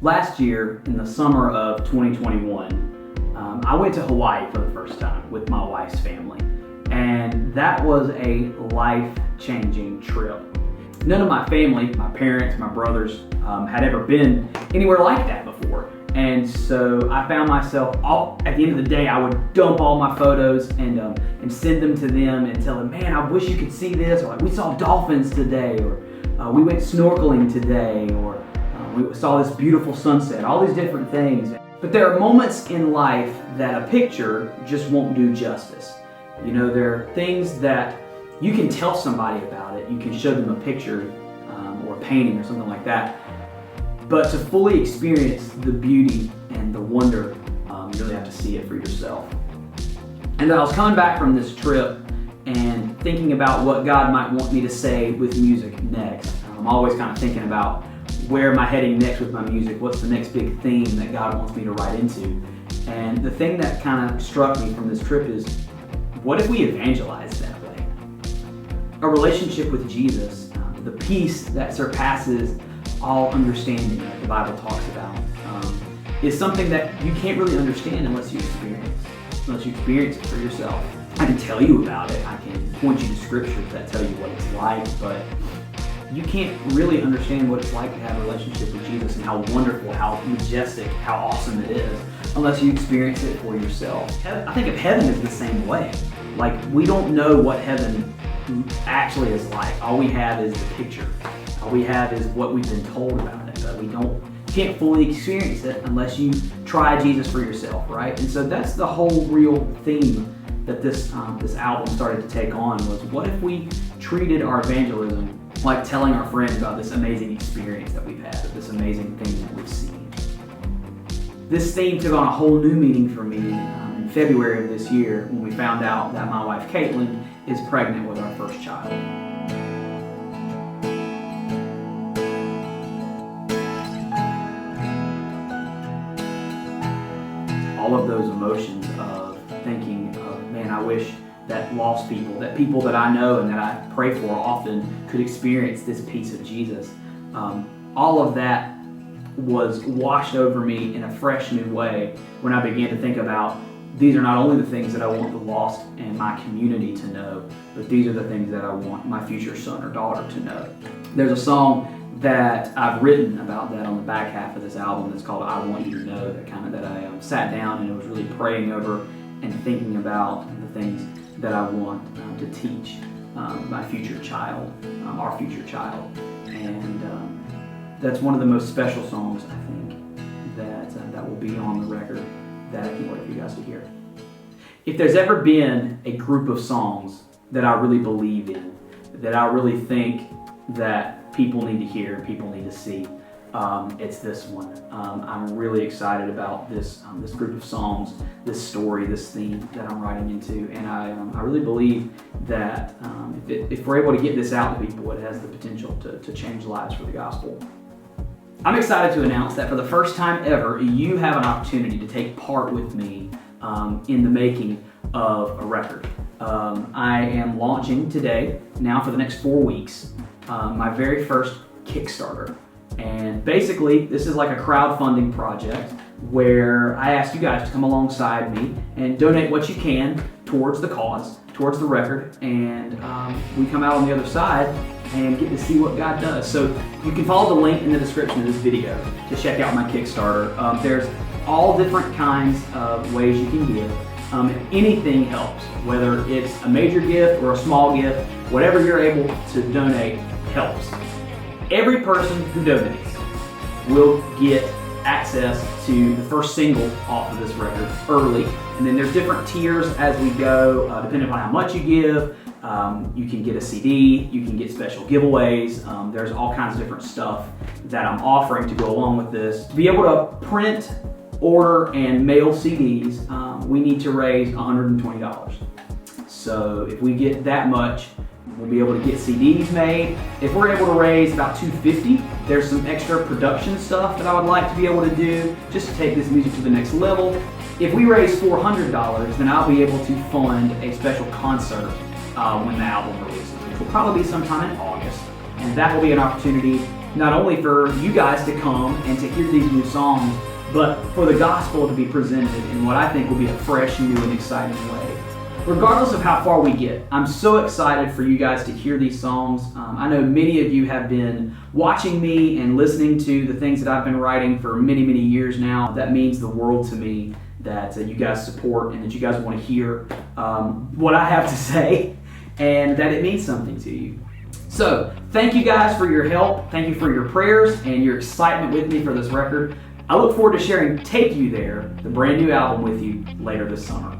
Last year, in the summer of 2021, I went to Hawaii for the first time with my wife's family, and that was a life-changing trip. None of my family, my parents, my brothers, had ever been anywhere like that before. And so I found myself, at the end of the day, I would dump all my photos and send them to them and tell them, man, I wish you could see this, or like, we saw dolphins today, or we went snorkeling today, or we saw this beautiful sunset, all these different things. But there are moments in life that a picture just won't do justice. You know, there are things that you can tell somebody about it. You can show them a picture or a painting or something like that. But to fully experience the beauty and the wonder, you really have to see it for yourself. And I was coming back from this trip and thinking about what God might want me to say with music next. I'm always kind of thinking about where am I heading next with my music? What's the next big theme that God wants me to write into? And the thing that kind of struck me from this trip is, what if we evangelize that way? A relationship with Jesus, the peace that surpasses all understanding that the Bible talks about, is something that you can't really understand unless you experience it for yourself. I can tell you about it, I can point you to scriptures that tell you what it's like, but you can't really understand what it's like to have a relationship with Jesus and how wonderful, how majestic, how awesome it is unless you experience it for yourself. I think of heaven as the same way. Like, we don't know what heaven actually is like. All we have is the picture. All we have is what we've been told about it, but can't fully experience it unless you try Jesus for yourself, right? And so that's the whole real theme that this album started to take on, was what if we treated our evangelism like telling our friends about this amazing experience that we've had, this amazing thing that we've seen. This theme took on a whole new meaning for me in February of this year when we found out that my wife Caitlin is pregnant with our first child. All of those emotions of thinking of, man, I wish that lost people, that people that I know and that I pray for often could experience this peace of Jesus. All of that was washed over me in a fresh new way when I began to think about, these are not only the things that I want the lost and my community to know, but these are the things that I want my future son or daughter to know. There's a song that I've written about that on the back half of this album that's called I Want You to Know, that I sat down and was really praying over and thinking about the things that I want to teach my future child, our future child. And that's one of the most special songs, I think, that will be on the record that I can't wait for you guys to hear. If there's ever been a group of songs that I really believe in, that I really think that people need to hear, people need to see, it's this one. I'm really excited about this group of songs, this story, this theme that I'm writing into, and I really believe that if we're able to get this out to people, it has the potential to change lives for the gospel. I'm excited to announce that for the first time ever, you have an opportunity to take part with me in the making of a record. I am launching today, now for the next 4 weeks, my very first Kickstarter. And basically, this is like a crowdfunding project where I ask you guys to come alongside me and donate what you can towards the cause, towards the record, and we come out on the other side and get to see what God does. So you can follow the link in the description of this video to check out my Kickstarter. There's all different kinds of ways you can give. Anything helps, whether it's a major gift or a small gift, whatever you're able to donate helps. Every person who donates will get access to the first single off of this record early, and then there's different tiers as we go, depending on how much you give. You can get a CD, you can get special giveaways. There's all kinds of different stuff that I'm offering to go along with this. To be able to print, order, and mail CDs, we need to raise $120. So if we get that much, we'll be able to get CDs made. If we're able to raise about $250, there's some extra production stuff that I would like to be able to do just to take this music to the next level. If we raise $400, then I'll be able to fund a special concert when the album releases, which will probably be sometime in August. And that will be an opportunity not only for you guys to come and to hear these new songs, but for the gospel to be presented in what I think will be a fresh, new, and exciting way. Regardless of how far we get, I'm so excited for you guys to hear these songs. I know many of you have been watching me and listening to the things that I've been writing for many, many years now. That means the world to me that you guys support and that you guys want to hear what I have to say and that it means something to you. So, thank you guys for your help. Thank you for your prayers and your excitement with me for this record. I look forward to sharing Take You There, the brand new album, with you later this summer.